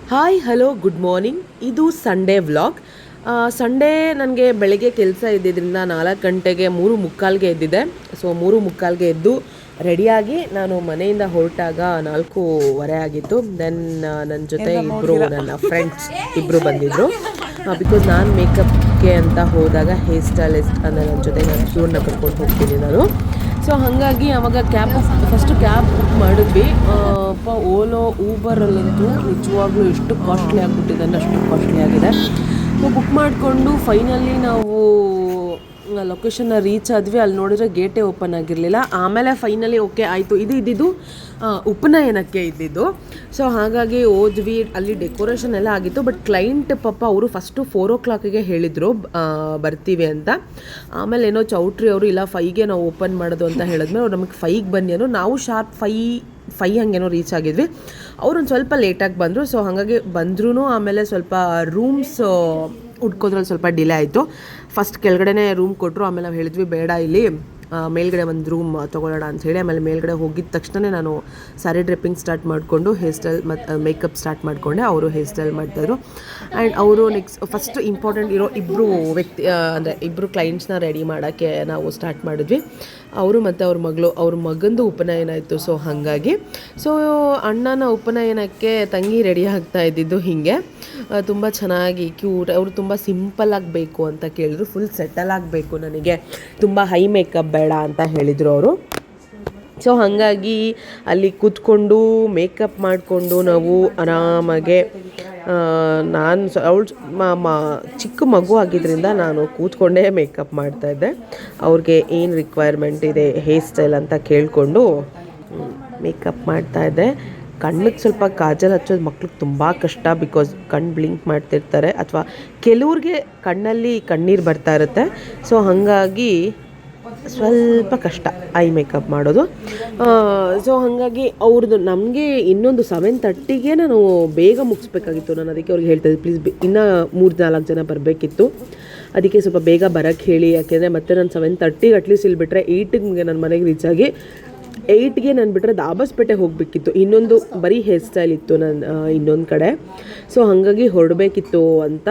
Hi hello good morning. ಇದು Sunday vlog. Sunday ನನಗೆ ಬೆಳಗ್ಗೆ ಕೆಲಸ ಇದ್ದಿದ್ದರಿಂದ 4 ಗಂಟೆಗೆ 3:45ಗೆ ಎದ್ದಿದ್ದೆ. ಸೊ 3:45ಗೆ ಎದ್ದು ರೆಡಿಯಾಗಿ ನಾನು ಮನೆಯಿಂದ ಹೊರಟಾಗ 4:15 ಆಗಿತ್ತು. ದೆನ್ ನನ್ನ ಜೊತೆ ಇಬ್ಬರು ನನ್ನ ಫ್ರೆಂಡ್ಸ್ ಇಬ್ಬರು ಬಂದಿದ್ದರು. ಬಿಕಾಸ್ ನಾನು ಮೇಕಪ್ಗೆ ಅಂತ ಹೋದಾಗ ಹೇರ್ ಸ್ಟೈಲಿಸ್ಟ್ ಅಂದರೆ ನನ್ನ ಜೊತೆ ನಾನು ಇವ್ರನ್ನ ಕರ್ಕೊಂಡು ಹೋಗ್ತೀನಿ ನಾನು. ಸೊ ಹಾಗಾಗಿ ಆವಾಗ ಫಸ್ಟು ಕ್ಯಾಬ್ ಬುಕ್ ಮಾಡಿದ್ವಿ. ಓಲೋ ಊಬರಲ್ಲಂತೂ ನಿಜವಾಗ್ಲೂ ಎಷ್ಟು ಕಾಸ್ಟ್ಲಿ ಆಗಿಬಿಟ್ಟಿದೆ ಅಂದರೆ ಅಷ್ಟು ಕಾಸ್ಟ್ಲಿ ಆಗಿದೆ. ಸೊ ಬುಕ್ ಮಾಡಿಕೊಂಡು ಫೈನಲಿ ನಾವು ಲೊಕೇಶನ್ನ ರೀಚ್ ಆದ್ವಿ. ಅಲ್ಲಿ ನೋಡಿದ್ರೆ ಗೇಟೇ ಓಪನ್ ಆಗಿರಲಿಲ್ಲ. ಆಮೇಲೆ ಫೈನಲಿ ಓಕೆ ಆಯಿತು, ಇದ್ದಿದ್ದು ಉಪನಯನಕ್ಕೆ ಇದ್ದಿದ್ದು. ಸೊ ಹಾಗಾಗಿ ಹೋದ್ವಿ. ಅಲ್ಲಿ ಡೆಕೋರೇಷನ್ ಎಲ್ಲ ಆಗಿತ್ತು. ಬಟ್ ಕ್ಲೈಂಟ್ ಪಾಪ ಅವರು ಫಸ್ಟು 4 o'clockಗೆ ಹೇಳಿದರು ಬರ್ತೀವಿ ಅಂತ. ಆಮೇಲೆ ಏನೋ ಚೌಟ್ರಿ ಅವರು ಇಲ್ಲ 5ಗೆ ನಾವು ಓಪನ್ ಮಾಡೋದು ಅಂತ ಹೇಳಿದ್ಮೇಲೆ ಅವ್ರು ನಮಗೆ 5ಗೆ ಬನ್ನಿ ಅನ್ನೋ. ನಾವು ಶಾರ್ಪ್ 5 ಹಂಗೇನೋ ರೀಚ್ ಆಗಿದ್ವಿ. ಅವರು ಒಂದು ಸ್ವಲ್ಪ ಲೇಟಾಗಿ ಬಂದರು. ಸೊ ಹಾಗಾಗಿ ಬಂದ್ರೂ ಆಮೇಲೆ ಸ್ವಲ್ಪ ರೂಮ್ಸ್ ಹುಡ್ಕೋದ್ರಲ್ಲಿ ಸ್ವಲ್ಪ ಡಿಲೇ ಆಯಿತು. ಫಸ್ಟ್ ಕೆಳಗಡೆನೇ ರೂಮ್ ಕೊಟ್ಟರು. ಆಮೇಲೆ ನಾವು ಹೇಳಿದ್ವಿ ಬೇಡ, ಇಲ್ಲಿ ಮೇಲ್ಗಡೆ ಒಂದು ರೂಮ್ ತೊಗೊಳ್ಳೋಣ ಅಂಥೇಳಿ. ಆಮೇಲೆ ಮೇಲ್ಗಡೆ ಹೋಗಿದ ತಕ್ಷಣ ನಾನು ಸ್ಯಾರಿ ಡ್ರಿಪ್ಪಿಂಗ್ ಸ್ಟಾರ್ಟ್ ಮಾಡಿಕೊಂಡು ಹೇರ್ ಸ್ಟೈಲ್ ಮತ್ತು ಮೇಕಪ್ ಸ್ಟಾರ್ಟ್ ಮಾಡಿಕೊಂಡೆ. ಅವರು ಹೇರ್ ಸ್ಟೈಲ್ ಮಾಡ್ತಾಯಿದ್ರು. ಆ್ಯಂಡ್ ಅವರು ಫಸ್ಟ್ ಇಂಪಾರ್ಟೆಂಟ್ ಇರೋ ಇಬ್ಬರು ಅಂದರೆ ಇಬ್ಬರು ಕ್ಲೈಂಟ್ಸ್ನ ರೆಡಿ ಮಾಡೋಕ್ಕೆ ನಾವು ಸ್ಟಾರ್ಟ್ ಮಾಡಿದ್ವಿ. ಅವರು ಮತ್ತು ಅವ್ರ ಮಗಂದು ಉಪನಯನ ಇತ್ತು. ಸೊ ಹಾಗಾಗಿ ಅಣ್ಣನ ಉಪನಯನಕ್ಕೆ ತಂಗಿ ರೆಡಿ ಆಗ್ತಾ ಇದ್ದಿದ್ದು ಹೀಗೆ ತುಂಬ ಚೆನ್ನಾಗಿ ಕ್ಯೂಟ್. ಅವರು ತುಂಬ ಸಿಂಪಲ್ ಆಗಬೇಕು ಅಂತ ಕೇಳಿದ್ರು. ಫುಲ್ ಸೆಟಲ್ ಆಗಬೇಕು, ನನಗೆ ತುಂಬ ಹೈ ಮೇಕಪ್ ಬೇಡ ಅಂತ ಹೇಳಿದರು ಅವರು. ಸೊ ಹಾಗಾಗಿ ಅಲ್ಲಿ ಕೂತ್ಕೊಂಡು ಮೇಕಪ್ ಮಾಡಿಕೊಂಡು ನಾವು ಆರಾಮಾಗೆ ಅವಳು ಚಿಕ್ಕ ಮಗು ಆಗಿದ್ದರಿಂದ ನಾನು ಕೂತ್ಕೊಂಡೇ ಮೇಕಪ್ ಮಾಡ್ತಾಯಿದ್ದೆ. ಅವ್ರಿಗೆ ಏನು ರಿಕ್ವೈರ್ಮೆಂಟ್ ಇದೆ ಹೇರ್ ಸ್ಟೈಲ್ ಅಂತ ಕೇಳಿಕೊಂಡು ಮೇಕಪ್ ಮಾಡ್ತಾಯಿದ್ದೆ. ಕಣ್ಣಿಗೆ ಸ್ವಲ್ಪ ಕಾಜಲ್ ಹಚ್ಚೋದು ಮಕ್ಳಿಗೆ ತುಂಬ ಕಷ್ಟ. ಬಿಕಾಸ್ ಕಣ್ಣು ಬ್ಲಿಂಕ್ ಮಾಡ್ತಿರ್ತಾರೆ ಅಥವಾ ಕೆಲವ್ರಿಗೆ ಕಣ್ಣಲ್ಲಿ ಕಣ್ಣೀರು ಬರ್ತಾ ಇರುತ್ತೆ. ಸೊ ಹಾಗಾಗಿ ಸ್ವಲ್ಪ ಕಷ್ಟ ಐ ಮೇಕಪ್ ಮಾಡೋದು. ಸೊ ಹಾಗಾಗಿ ಅವ್ರದ್ದು ನಮಗೆ ಇನ್ನೊಂದು 7:30ಗೆ ನಾನು ಬೇಗ ಮುಗಿಸ್ಬೇಕಾಗಿತ್ತು. ನಾನು ಅದಕ್ಕೆ ಅವ್ರಿಗೆ ಹೇಳ್ತಾಯಿದ್ದೆ ಪ್ಲೀಸ್ ಇನ್ನೂ 3-4 ಜನ ಬರಬೇಕಿತ್ತು. ಅದಕ್ಕೆ ಸ್ವಲ್ಪ ಬೇಗ ಬರೋಕ್ಕೆ ಹೇಳಿ. ಯಾಕೆಂದರೆ ಮತ್ತೆ ನಾನು 7:30ಗೆ ಅಟ್ಲೀಸ್ಟ್ ಇಲ್ಲಿ ಬಿಟ್ಟರೆ 8ಗೆ ನನ್ನ ಮನೆಗೆ ರೀಚ್ ಆಗಿ 8ಗೆ ನಾನು ಬಿಟ್ಟರೆ ದಾಬಸ್ಪೇಟೆ ಹೋಗಬೇಕಿತ್ತು. ಇನ್ನೊಂದು ಬರೀ ಹೇರ್ ಸ್ಟೈಲ್ ಇತ್ತು ನನ್ನ ಇನ್ನೊಂದು ಕಡೆ. ಸೊ ಹಾಗಾಗಿ ಹೊರಡಬೇಕಿತ್ತು ಅಂತ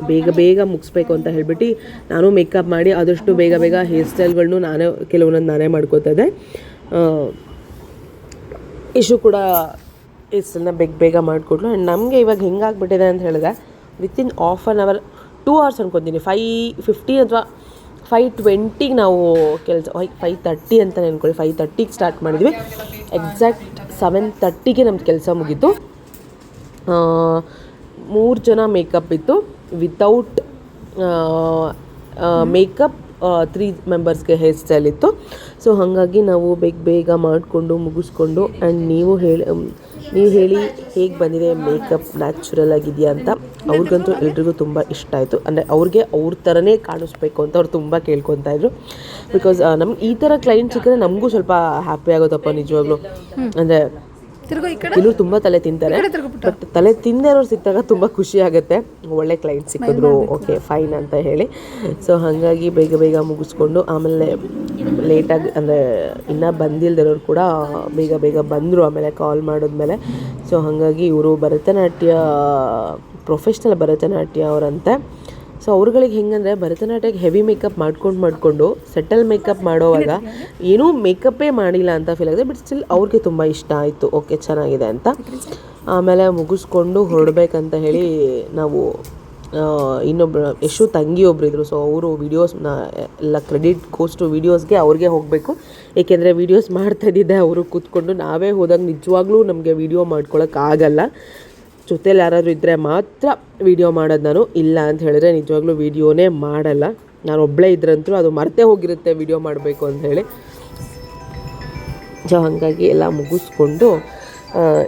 ಬೇಗ ಮುಗಿಸ್ಬೇಕು ಅಂತ ಹೇಳ್ಬಿಟ್ಟು ನಾನು ಮೇಕಪ್ ಮಾಡಿ ಆದಷ್ಟು ಬೇಗ ಹೇರ್ ಸ್ಟೈಲ್ಗಳನ್ನೂ ಕೆಲವೊಂದೊಂದು ನಾನೇ ಮಾಡ್ಕೋತಾ ಇದ್ದೆ. ಇಶು ಕೂಡ ಹೇರ್ ಸ್ಟೈಲ್ನ ಬೇಗ ಮಾಡಿಕೊಡ್ಲು. ಆ್ಯಂಡ್ ನಮಗೆ ಇವಾಗ ಹೆಂಗಾಗ್ಬಿಟ್ಟಿದೆ ಅಂತ ಹೇಳಿದ್ರೆ within half an hour 2 hours ಅನ್ಕೊತೀನಿ. 5:15 ಅಥವಾ 5:20ಗೆ ನಾವು ಕೆಲಸ 5:30 ಅಂತ ನೆನ್ಕೊಳ್ಳಿ. 5:30ಗೆ ಸ್ಟಾರ್ಟ್ ಮಾಡಿದ್ವಿ. ಎಕ್ಸಾಕ್ಟ್ 7:30ಗೆ ನಮ್ದು ಕೆಲಸ ಮುಗೀತು. 3 ಜನ ಮೇಕಪ್ ಇತ್ತು. ವಿತೌಟ್ ಮೇಕಪ್ 3 ಮೆಂಬರ್ಸ್ಗೆ ಹೇರ್ ಸ್ಟೈಲ್ ಇತ್ತು. ಸೊ ಹಾಗಾಗಿ ನಾವು ಬೇಗ ಮಾಡಿಕೊಂಡು ಮುಗಿಸ್ಕೊಂಡು. ಆ್ಯಂಡ್ ನೀವು ಹೇಳಿ ಹೇಗೆ ಬಂದಿದೆ ಮೇಕಪ್, ನ್ಯಾಚುರಲ್ ಆಗಿದೆಯಾ ಅಂತ. ಅವ್ರಿಗಂತೂ ಎಲ್ರಿಗೂ ತುಂಬ ಇಷ್ಟ ಆಯಿತು. ಅಂದರೆ ಅವ್ರಿಗೆ ಅವ್ರ ಥರನೇ ಕಾಣಿಸ್ಬೇಕು ಅಂತ ಅವ್ರು ತುಂಬ ಕೇಳ್ಕೊತಾಯಿದ್ರು. ಬಿಕಾಸ್ ನಮ್ಗೆ ಈ ಥರ ಕ್ಲೈಂಟ್ ಸಿಕ್ಕಿದ್ರೆ ನಮಗೂ ಸ್ವಲ್ಪ ಹ್ಯಾಪಿ ಆಗೋದಪ್ಪ ನಿಜವಾಗ್ಲೂ. ಅಂದರೆ ಕೆಲವರು ತುಂಬ ತಲೆ ತಿಂತಾರೆ, ಬಟ್ ತಲೆ ತಿಂದಿರೋರು ಸಿಕ್ಕಿದಾಗ ತುಂಬ ಖುಷಿ ಆಗುತ್ತೆ. ಒಳ್ಳೆ ಕ್ಲೈಂಟ್ ಸಿಕ್ಕಿದ್ರು, ಓಕೆ ಫೈನ್ ಅಂತ ಹೇಳಿ. ಸೊ ಹಾಗಾಗಿ ಬೇಗ ಮುಗಿಸ್ಕೊಂಡು ಆಮೇಲೆ ಲೇಟಾಗಿ ಅಂದರೆ ಇನ್ನೂ ಬಂದಿಲ್ದಿರೋರು ಕೂಡ ಬೇಗ ಬಂದರು ಆಮೇಲೆ ಕಾಲ್ ಮಾಡಿದ್ಮೇಲೆ. ಸೊ ಹಾಗಾಗಿ ಇವರು ಪ್ರೊಫೆಷ್ನಲ್ ಭರತನಾಟ್ಯ ಅವರಂತೆ. ಸೊ ಅವ್ರುಗಳಿಗೆ ಹೆಂಗಂದರೆ ಭರತನಾಟ್ಯಕ್ಕೆ ಹೆವಿ ಮೇಕಪ್ ಮಾಡಿಕೊಂಡು ಸೆಟಲ್ ಮೇಕಪ್ ಮಾಡೋವಾಗ ಏನೂ ಮೇಕಪ್ಪೇ ಮಾಡಿಲ್ಲ ಅಂತ ಫೀಲ್ ಆಗಿದೆ. ಬಟ್ ಸ್ಟಿಲ್ ಅವ್ರಿಗೆ ತುಂಬ ಇಷ್ಟ ಆಯಿತು, ಓಕೆ ಚೆನ್ನಾಗಿದೆ ಅಂತ. ಆಮೇಲೆ ಮುಗಿಸ್ಕೊಂಡು ಹೊರಡ್ಬೇಕಂತ ಹೇಳಿ ನಾವು ಇನ್ನೊಬ್ಬರು ಯಶು ತಂಗಿ ಒಬ್ಬರಿದ್ರು. ಸೊ ಅವರು ವೀಡಿಯೋಸ್ನ ಎಲ್ಲ ಕ್ರೆಡಿಟ್ ಗೋಸ್ ಟು ವೀಡಿಯೋಸ್ಗೆ ಅವ್ರಿಗೆ ಹೋಗಬೇಕು. ಏಕೆಂದರೆ ವೀಡಿಯೋಸ್ ಮಾಡ್ತಾಯಿದ್ದೆ ಅವರು ಕೂತ್ಕೊಂಡು. ನಾವೇ ಹೋದಾಗ ನಿಜವಾಗ್ಲೂ ನಮಗೆ ವೀಡಿಯೋ ಮಾಡ್ಕೊಳಕ್ಕಾಗಲ್ಲ. ಜೊತೇಲಿ ಯಾರಾದರೂ ಇದ್ದರೆ ಮಾತ್ರ ವೀಡಿಯೋ ಮಾಡೋದು ನಾನು. ಇಲ್ಲ ಅಂತ ಹೇಳಿದ್ರೆ ನಿಜವಾಗ್ಲೂ ವೀಡಿಯೋನೇ ಮಾಡಲ್ಲ. ನಾನು ಒಬ್ಬಳೇ ಇದ್ರಂತೂ ಅದು ಮರ್ತೇ ಹೋಗಿರುತ್ತೆ ವೀಡಿಯೋ ಮಾಡಬೇಕು ಅಂತ ಹೇಳಿ. ಸೊ ಹಾಗಾಗಿ ಎಲ್ಲ ಮುಗಿಸ್ಕೊಂಡು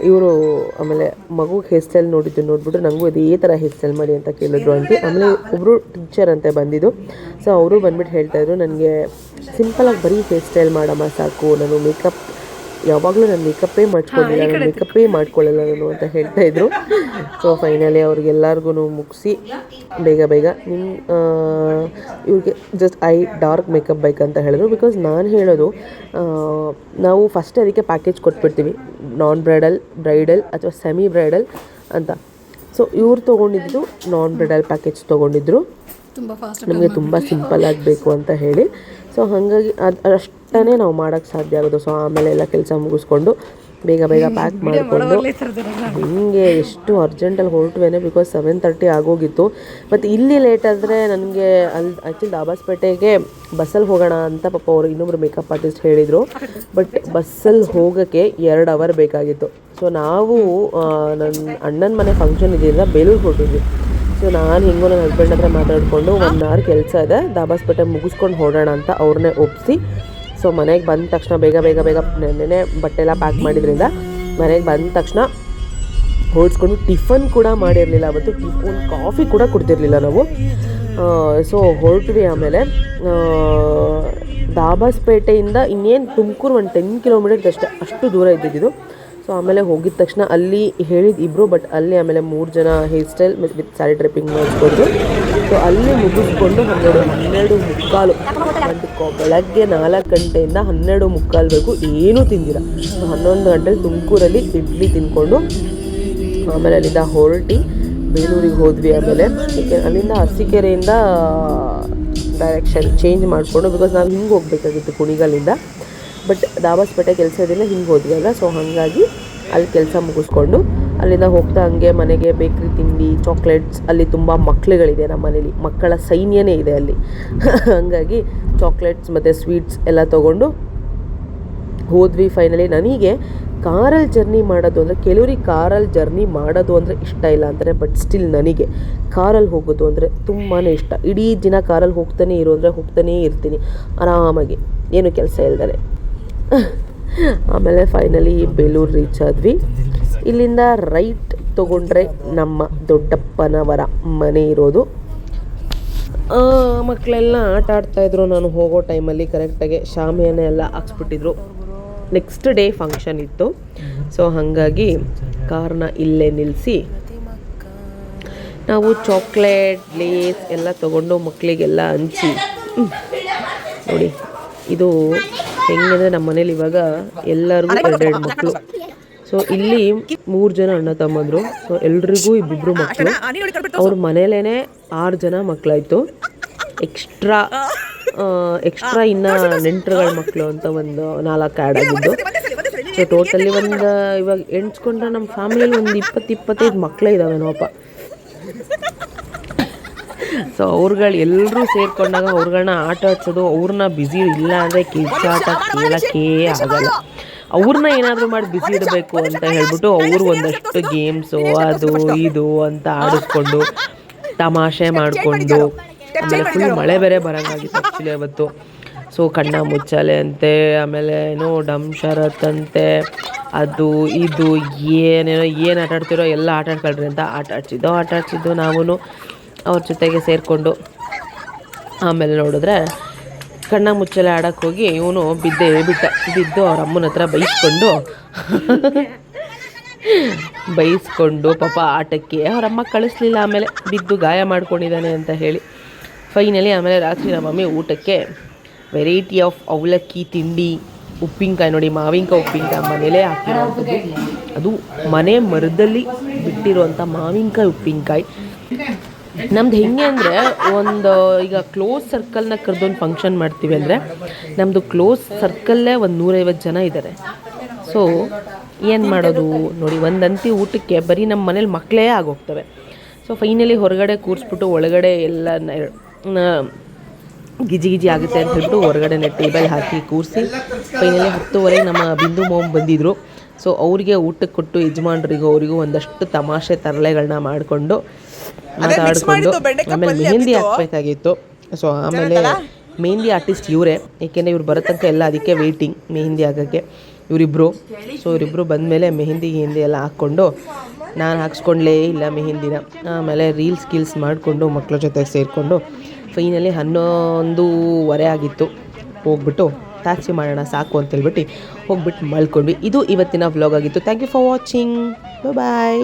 ಇವರು ಆಮೇಲೆ ಮಗುಗೆ ಹೇರ್ ಸ್ಟೈಲ್ ನೋಡಿಬಿಟ್ಟು ನನಗೂ ಇದೇ ಥರ ಹೇರ್ ಸ್ಟೈಲ್ ಮಾಡಿ ಅಂತ ಕೇಳಿದ್ರು ಆಂಟಿ. ಆಮೇಲೆ ಒಬ್ಬರು ಟೀಚರ್ ಅಂತ ಬಂದಿದ್ದು. ಸೊ ಅವರು ಬಂದ್ಬಿಟ್ಟು ಹೇಳ್ತಾಯಿದ್ರು ನನಗೆ ಸಿಂಪಲಾಗಿ ಬರೀ ಹೇರ್ ಸ್ಟೈಲ್ ಮಾಡಮ್ಮ ಸಾಕು, ನಾನು ಯಾವಾಗಲೂ ನಾನು ಮೇಕಪ್ಪೇ ಮಾಡ್ಕೊಂಡಿಲ್ಲ, ನಾನು ಮೇಕಪ್ಪೇ ಮಾಡ್ಕೊಳ್ಳಲ್ಲ ನಾನು ಅಂತ ಹೇಳ್ತಾಯಿದ್ರು. ಸೊ ಫೈನಲಿ ಅವ್ರಿಗೆಲ್ಲರಿಗೂ ಮುಗಿಸಿ ಬೇಗ ಇವ್ರಿಗೆ ಜಸ್ಟ್ ಡಾರ್ಕ್ ಮೇಕಪ್ ಬೇಕಂತ ಹೇಳಿದ್ರು. ಬಿಕಾಸ್ ನಾನು ಹೇಳೋದು ನಾವು ಫಸ್ಟ್ ಅದಕ್ಕೆ ಪ್ಯಾಕೇಜ್ ಕೊಟ್ಬಿಡ್ತೀವಿ, ನಾನ್ ಬ್ರೈಡಲ್, ಬ್ರೈಡಲ್ ಅಥವಾ ಸೆಮಿ ಬ್ರೈಡಲ್ ಅಂತ. ಸೊ ಇವ್ರು ತೊಗೊಂಡಿದ್ದು ನಾನ್ ಬ್ರೈಡಲ್ ಪ್ಯಾಕೇಜ್ ತೊಗೊಂಡಿದ್ರು, ನಮಗೆ ತುಂಬ ಸಿಂಪಲ್ ಆಗಬೇಕು ಅಂತ ಹೇಳಿ. ಸೊ ಹಾಗಾಗಿ ಅಷ್ಟೇ ನಾವು ಮಾಡೋಕ್ಕೆ ಸಾಧ್ಯ ಆಗೋದು. ಸೊ ಆಮೇಲೆ ಎಲ್ಲ ಕೆಲಸ ಮುಗಿಸ್ಕೊಂಡು ಬೇಗ ಬೇಗ ಪ್ಯಾಕ್ ಮಾಡಿಕೊಂಡು ಹಿಂಗೆ ಎಷ್ಟು ಅರ್ಜೆಂಟಲ್ಲಿ ಹೊರಟ್ವೇನೆ, ಬಿಕಾಸ್ 7:30 ಆಗೋಗಿತ್ತು. ಮತ್ತು ಇಲ್ಲಿ ಲೇಟ್ ಆದರೆ ನನಗೆ ಅಲ್ಲಿ ಆ್ಯಕ್ಚುಲಿ ದಾಬಾಸ್ಪೇಟೆಗೆ ಬಸ್ಸಲ್ಲಿ ಹೋಗೋಣ ಅಂತ ಪಾಪ ಅವರು ಇನ್ನೊಬ್ರು ಮೇಕಪ್ ಆರ್ಟಿಸ್ಟ್ ಹೇಳಿದರು. ಬಟ್ ಬಸ್ಸಲ್ಲಿ ಹೋಗೋಕ್ಕೆ 2 ಅವರ್ ಬೇಕಾಗಿತ್ತು. ಸೊ ನಾವು ನನ್ನ ಅಣ್ಣನ ಮನೆ ಫಂಕ್ಷನ್ ಇದೆಯಿಂದ ಬೇಲೂರು ಹೊರಟಿದ್ವಿ. ಸೊ ನಾನು ಹಿಂಗೋ ನನ್ನ ಹಸ್ಬೆಂಡ್ ಹತ್ರ ಮಾತಾಡಿಕೊಂಡು 1 ಅವರ್ ಕೆಲಸ ಇದೆ, ದಾಬಾಸ್ಪೇಟೆ ಮುಗಿಸ್ಕೊಂಡು ಹೊರಡೋಣ ಅಂತ ಅವ್ರನ್ನೇ ಒಪ್ಪಿಸಿ. ಸೊ ಮನೆಗೆ ಬಂದ ತಕ್ಷಣ ಬೇಗ ನೆನ್ನೆ ಬಟ್ಟೆ ಎಲ್ಲ ಪ್ಯಾಕ್ ಮಾಡಿದ್ರಿಂದ ಮನೆಗೆ ಬಂದ ತಕ್ಷಣ ಹೊಡ್ಸ್ಕೊಂಡು ಟಿಫನ್ ಕೂಡ ಮಾಡಿರಲಿಲ್ಲ ಅವತ್ತು. ಕಾಫಿ ಕೂಡ ಕುಡ್ದಿರಲಿಲ್ಲ ನಾವು. ಸೊ ಹೊರಟ್ವಿ. ಆಮೇಲೆ ದಾಬಾಸ್ಪೇಟೆಯಿಂದ ಇನ್ನೇನು ತುಮಕೂರು ಒಂದು 10 ಕಿಲೋಮೀಟರ್ ಅಷ್ಟು ದೂರ ಇದ್ದಿದ್ದು. ಸೊ ಆಮೇಲೆ ಹೋಗಿದ ತಕ್ಷಣ ಅಲ್ಲಿ ಹೇಳಿದ್ದು ಬಟ್ ಅಲ್ಲಿ ಆಮೇಲೆ 3 ಜನ hair style with sari tripping ಮಾಡಿಸ್ಕೊಂಡು ಸೊ ಅಲ್ಲಿ ಮುಗಿಸ್ಕೊಂಡು 12:15 ಬೆಳಗ್ಗೆ 4 ಗಂಟೆಯಿಂದ 12:15 ಏನೂ ತಿಂದಿರ. ಸೊ 11 ಗಂಟೆಲಿ ತುಮಕೂರಲ್ಲಿ ಇಡ್ಲಿ ತಿಂದ್ಕೊಂಡು ಆಮೇಲೆ ಅಲ್ಲಿಂದ ಹೊರಟಿ ಬೇಲೂರಿಗೆ ಹೋದ್ವಿ. ಆಮೇಲೆ ಅಲ್ಲಿಂದ ಅರಸೀಕೆರೆಯಿಂದ ಡೈರೆಕ್ಷನ್ ಚೇಂಜ್ ಮಾಡಿಕೊಂಡು, ಬಿಕಾಸ್ ನಾವು ಹಿಂಗೆ ಹೋಗಬೇಕಾಗಿತ್ತು ಕುಣಿಗಲ್ಲಿಂದ. ಬಟ್ ದಾಬಾಸ್ಪೇಟೆ ಕೆಲಸ ಇದೆಲ್ಲ ಹಿಂಗೆ ಹೋದ್ವಿ ಅಲ್ಲ. ಸೊ ಹಾಗಾಗಿ ಅಲ್ಲಿ ಕೆಲಸ ಮುಗಿಸ್ಕೊಂಡು ಅಲ್ಲಿಂದ ಹೋಗ್ತಾ ಹಂಗೆ ಮನೆಗೆ ಬೇಕ್ರಿ ತಿಂಡಿ, ಚಾಕ್ಲೇಟ್ಸ್, ಅಲ್ಲಿ ತುಂಬ ಮಕ್ಳುಗಳಿದೆ ನಮ್ಮ ಮನೇಲಿ, ಮಕ್ಕಳ ಸೈನ್ಯನೇ ಇದೆ ಅಲ್ಲಿ. ಹಾಗಾಗಿ ಚಾಕ್ಲೇಟ್ಸ್ ಮತ್ತು ಸ್ವೀಟ್ಸ್ ಎಲ್ಲ ತೊಗೊಂಡು ಹೋದ್ವಿ. ಫೈನಲಿ ನನಗೆ ಕಾರಲ್ಲಿ ಜರ್ನಿ ಮಾಡೋದು ಅಂದರೆ, ಕೆಲವ್ರಿಗೆ ಕಾರಲ್ಲಿ ಜರ್ನಿ ಮಾಡೋದು ಅಂದರೆ ಇಷ್ಟ ಇಲ್ಲ ಅಂತಾರೆ, ಬಟ್ ಸ್ಟಿಲ್ ನನಗೆ ಕಾರಲ್ಲಿ ಹೋಗೋದು ಅಂದರೆ ತುಂಬಾ ಇಷ್ಟ. ಇಡೀ ದಿನ ಕಾರಲ್ಲಿ ಹೋಗ್ತಾನೆ ಇರೋ ಅಂದರೆ ಹೋಗ್ತಾನೇ ಇರ್ತೀನಿ ಆರಾಮಾಗಿ, ಏನು ಕೆಲಸ ಇಲ್ದೇ. ಆಮೇಲೆ ಫೈನಲಿ ಬೇಲೂರು ರೀಚ್ ಆದ್ವಿ. ಇಲ್ಲಿಂದ ರೈಟ್ ತೊಗೊಂಡ್ರೆ ನಮ್ಮ ದೊಡ್ಡಪ್ಪನವರ ಮನೆ ಇರೋದು. ಮಕ್ಕಳೆಲ್ಲ ಆಟ ಆಡ್ತಾಯಿದ್ರು. ನಾನು ಹೋಗೋ ಟೈಮಲ್ಲಿ ಕರೆಕ್ಟಾಗಿ ಶಾಮಿಯಾನ ಎಲ್ಲ ಹಾಕ್ಸ್ಬಿಟ್ಟಿದ್ರು. ನೆಕ್ಸ್ಟ್ ಡೇ ಫಂಕ್ಷನ್ ಇತ್ತು. ಸೊ ಹಾಗಾಗಿ ಕಾರ್ನ ಇಲ್ಲೇ ನಿಲ್ಲಿಸಿ ನಾವು ಚಾಕ್ಲೇಟ್, ಲೇಸ್ ಎಲ್ಲ ತೊಗೊಂಡು ಮಕ್ಕಳಿಗೆಲ್ಲ ಹಂಚಿ. ನೋಡಿ ಇದು ಹೆಂಗಂದರೆ ನಮ್ಮ ಮನೇಲಿ ಇವಾಗ ಎಲ್ಲರಿಗೂ 2 ಮಕ್ಕಳು. ಸೊ ಇಲ್ಲಿ 3 ಜನ ಅಣ್ಣ ತಮ್ಮಂದರು. ಸೊ ಎಲ್ರಿಗೂ ಇಬ್ಬಿಬ್ರು ಮಕ್ಕಳು. ಅವ್ರ ಮನೇಲೇ 6 ಜನ ಮಕ್ಕಳಾಯಿತು. ಎಕ್ಸ್ಟ್ರಾ ಇನ್ನು ನೆಂಟರುಗಳ ಮಕ್ಕಳು ಅಂತ ಒಂದು 4 ಆ್ಯಡ್ ಆಗಿದ್ದು. ಸೊ ಟೋಟಲಿ ಇವಾಗ ಎಣ್ಸ್ಕೊಂಡ್ರೆ ನಮ್ಮ ಫ್ಯಾಮಿಲಿಯಲ್ಲಿ ಒಂದು 20-25 ಮಕ್ಕಳೇ ಇದ್ದಾವೆ ನೋಪ. ಸೊ ಅವ್ರುಗಳು ಎಲ್ಲರೂ ಸೇರಿಕೊಂಡಾಗ ಅವ್ರುಗಳನ್ನ ಆಟ ಆಡ್ಸೋದು, ಅವ್ರನ್ನ ಬ್ಯುಸಿ ಇಲ್ಲ ಅಂದರೆ ಕಿರ್ಚಾಟ ಕೇಳೋಕ್ಕೇ ಆಗಲ್ಲ. ಅವ್ರನ್ನ ಏನಾದರೂ ಮಾಡಿ ಬ್ಯುಸಿ ಇಡಬೇಕು ಅಂತ ಹೇಳ್ಬಿಟ್ಟು ಅವರು ಒಂದಷ್ಟು ಗೇಮ್ಸು ಅದು ಇದು ಅಂತ ಆಡಿಸ್ಕೊಂಡು ತಮಾಷೆ ಮಾಡಿಕೊಂಡು, ಆಮೇಲೆ ಫುಲ್ ಮಳೆ ಬೇರೆ ಬರೋಂಗಾಗಿತ್ತು ಆ್ಯಕ್ಚುಲಿ ಅವತ್ತು. ಸೊ ಕಣ್ಣ ಮುಚ್ಚಾಲೆ ಅಂತೆ, ಆಮೇಲೆ ಏನೋ ಡಮ್ ಶರತ್ ಅಂತೆ, ಅದು ಇದು ಏನು ಆಟ ಆಡ್ತಿರೋ ಎಲ್ಲ ಆಟ ಆಡ್ಕೊಳ್ರಿ ಅಂತ ಆಟ ಆಡ್ಸಿದ್ದು ನಾವು ಅವ್ರ ಜೊತೆಗೆ ಸೇರಿಕೊಂಡು. ಆಮೇಲೆ ನೋಡಿದ್ರೆ ಕಣ್ಣ ಮುಚ್ಚಲೆ ಆಡೋಕ್ಕೆ ಹೋಗಿ ಇವನು ಬಿದ್ದು ಅವ್ರ ಅಮ್ಮನ ಹತ್ರ ಬೈಸ್ಕೊಂಡು ಪಾಪ ಆಟಕ್ಕೆ ಅವರಮ್ಮ ಕಳಿಸ್ಲಿಲ್ಲ. ಆಮೇಲೆ ಬಿದ್ದು ಗಾಯ ಮಾಡ್ಕೊಂಡಿದ್ದಾನೆ ಅಂತ ಹೇಳಿ ಫೈನಲಿ ಆಮೇಲೆ ರಾತ್ರಿ ನಮ್ಮ ಮಮ್ಮಿ ಊಟಕ್ಕೆ ವೆರೈಟಿ ಆಫ್ ಅವಲಕ್ಕಿ ತಿಂಡಿ, ಉಪ್ಪಿನಕಾಯಿ. ನೋಡಿ ಮಾವಿನಕಾಯಿ ಉಪ್ಪಿನಕಾಯಿ ಮನೇಲೇ ಹಾಕಿರೋಂಥದ್ದು, ಅದು ಮನೆ ಮರದಲ್ಲಿ ಬಿಟ್ಟಿರುವಂಥ ಮಾವಿನಕಾಯಿ ಉಪ್ಪಿನಕಾಯಿ. ನಮ್ದು ಹೆಂಗೆ ಅಂದರೆ ಈಗ ಕ್ಲೋಸ್ ಸರ್ಕಲ್ನ ಕರೆದೊಂದು ಫಂಕ್ಷನ್ ಮಾಡ್ತೀವಿ ಅಂದರೆ ನಮ್ಮದು ಕ್ಲೋಸ್ ಸರ್ಕಲ್ಲೇ 150 ಜನ ಇದ್ದಾರೆ. ಸೊ ಏನು ಮಾಡೋದು ನೋಡಿ, ಒಂದಂತಿ ಊಟಕ್ಕೆ ಬರೀ ನಮ್ಮ ಮನೇಲಿ ಮಕ್ಕಳೇ ಆಗೋಗ್ತವೆ. ಸೊ ಫೈನಲಿ ಹೊರಗಡೆ ಕೂರಿಸ್ಬಿಟ್ಟು ಒಳಗಡೆ ಎಲ್ಲ ಗಿಜಿ ಆಗುತ್ತೆ ಅಂತ ಹೇಳ್ಬಿಟ್ಟು ಹೊರಗಡೆ ಟೇಬಲ್ ಹಾಕಿ ಕೂರಿಸಿ ಫೈನಲಿ 10:30 ನಮ್ಮ ಬಿಂದು ಮಾಮ್ ಬಂದಿದ್ದರು. ಸೊ ಅವ್ರಿಗೆ ಊಟಕ್ಕೆ ಕೊಟ್ಟು ಯಜಮಾನ್ರಿಗೂ ಅವರಿಗೂ ಒಂದಷ್ಟು ತಮಾಷೆ ತರಲೆಗಳನ್ನ ಮಾಡಿಕೊಂಡು ಮಾತಾಡಿಕೊಂಡು ಆಮೇಲೆ ಮೆಹಂದಿ ಹಾಕಬೇಕಾಗಿತ್ತು. ಸೊ ಆಮೇಲೆ ಮೆಹಂದಿ ಆರ್ಟಿಸ್ಟ್ ಇವರೇ, ಏಕೆಂದರೆ ಇವ್ರು ಬರೋ ತನಕ ಎಲ್ಲ ಅದಕ್ಕೆ ವೆಯ್ಟಿಂಗ್ ಮೆಹಂದಿ ಹಾಕೋಕ್ಕೆ ಇವರಿಬ್ಬರು. ಸೊ ಇವರಿಬ್ಬರು ಬಂದಮೇಲೆ ಮೆಹಂದಿ ಎಲ್ಲ ಹಾಕ್ಕೊಂಡು, ನಾನು ಹಾಕ್ಸ್ಕೊಂಡ್ಲೇ ಇಲ್ಲ ಮೆಹಂದಿನ. ಆಮೇಲೆ ರೀಲ್ಸ್ ಮಾಡಿಕೊಂಡು ಮಕ್ಕಳ ಜೊತೆಗೆ ಸೇರಿಕೊಂಡು ಫೈನಲಿ 11:15 ಆಗಿತ್ತು. ಹೋಗ್ಬಿಟ್ಟು ಟ್ಯಾಕ್ಸಿ ಮಾಡೋಣ ಸಾಕು ಅಂತೇಳ್ಬಿಟ್ಟು ಹೋಗ್ಬಿಟ್ಟು ಮಲ್ಕೊಂಡ್ವಿ. ಇದು ಇವತ್ತಿನ ವ್ಲಾಗ್ ಆಗಿತ್ತು. Thank you for watching. Bye.